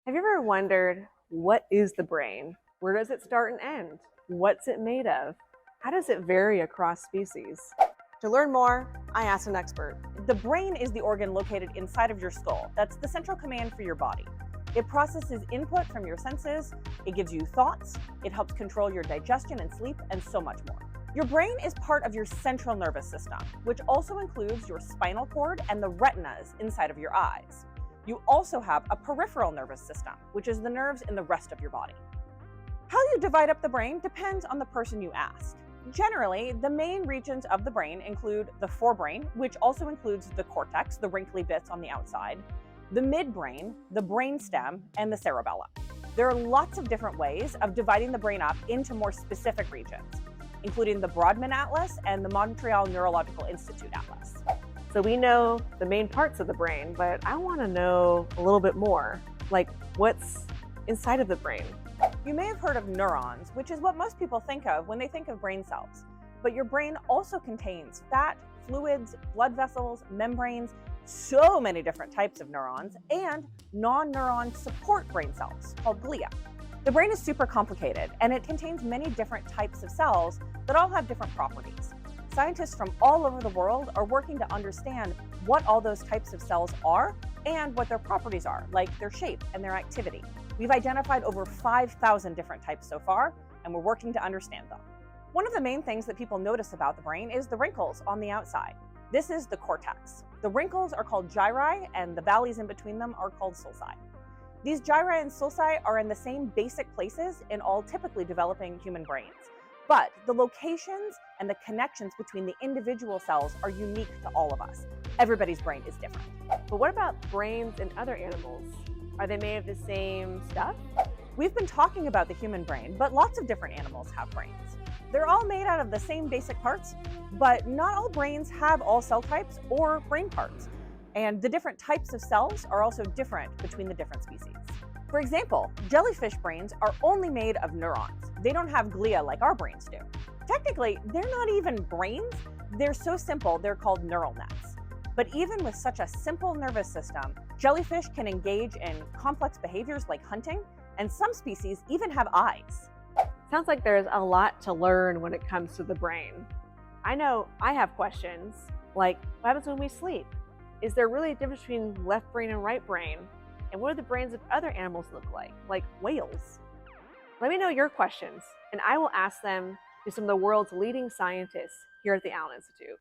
Have you ever wondered, what is the brain? Where does it start and end? What's it made of? How does it vary across species? To learn more, I asked an expert. The brain is the organ located inside of your skull. That's the central command for your body. It processes input from your senses, it gives you thoughts, it helps control your digestion and sleep, and so much more. Your brain is part of your central nervous system, which also includes your spinal cord and the retinas inside of your eyes. You also have a peripheral nervous system, which is the nerves in the rest of your body. How you divide up the brain depends on the person you ask. Generally, the main regions of the brain include the forebrain, which also includes the cortex, the wrinkly bits on the outside, the midbrain, the brainstem, and the cerebellum. There are lots of different ways of dividing the brain up into more specific regions, including the Brodmann Atlas and the Montreal Neurological Institute Atlas. So we know the main parts of the brain, but I want to know a little bit more, like what's inside of the brain. You may have heard of neurons, which is what most people think of when they think of brain cells. But your brain also contains fat, fluids, blood vessels, membranes, so many different types of neurons, and non-neuron support brain cells called glia. The brain is super complicated, and it contains many different types of cells that all have different properties. Scientists from all over the world are working to understand what all those types of cells are and what their properties are, like their shape and their activity. We've identified over 5,000 different types so far, and we're working to understand them. One of the main things that people notice about the brain is the wrinkles on the outside. This is the cortex. The wrinkles are called gyri, and the valleys in between them are called sulci. These gyri and sulci are in the same basic places in all typically developing human brains. But the locations and the connections between the individual cells are unique to all of us. Everybody's brain is different. But what about brains in other animals? Are they made of the same stuff? We've been talking about the human brain, but lots of different animals have brains. They're all made out of the same basic parts, but not all brains have all cell types or brain parts. And the different types of cells are also different between the different species. For example, jellyfish brains are only made of neurons. They don't have glia like our brains do. Technically, they're not even brains. They're so simple, they're called neural nets. But even with such a simple nervous system, jellyfish can engage in complex behaviors like hunting, and some species even have eyes. Sounds like there's a lot to learn when it comes to the brain. I know I have questions, like what happens when we sleep? Is there really a difference between left brain and right brain? And what do the brains of other animals look like whales? Let me know your questions, and I will ask them to some of the world's leading scientists here at the Allen Institute.